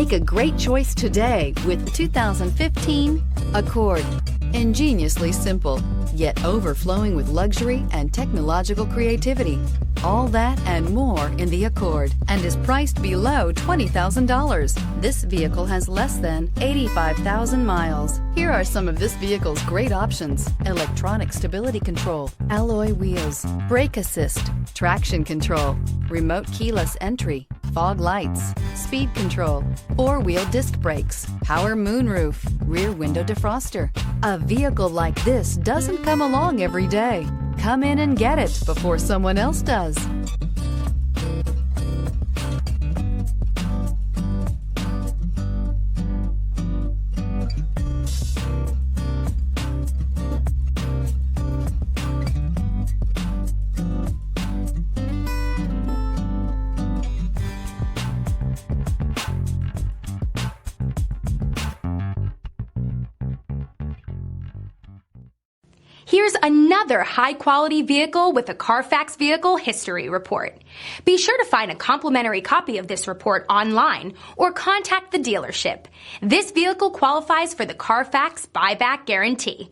Make a great choice today with the 2015 Accord. Ingeniously simple, yet overflowing with luxury and technological creativity. All that and more in the Accord, and is priced below $20,000. This vehicle has less than 85,000 miles. Here are some of this vehicle's great options: electronic stability control, alloy wheels, brake assist, traction control, remote keyless entry, fog lights, speed control, four-wheel disc brakes, power moonroof, rear window defroster. A vehicle like this doesn't come along every day. Come in and get it before someone else does. Here's another high-quality vehicle with a Carfax Vehicle History Report. Be sure to find a complimentary copy of this report online or contact the dealership. This vehicle qualifies for the Carfax Buyback Guarantee.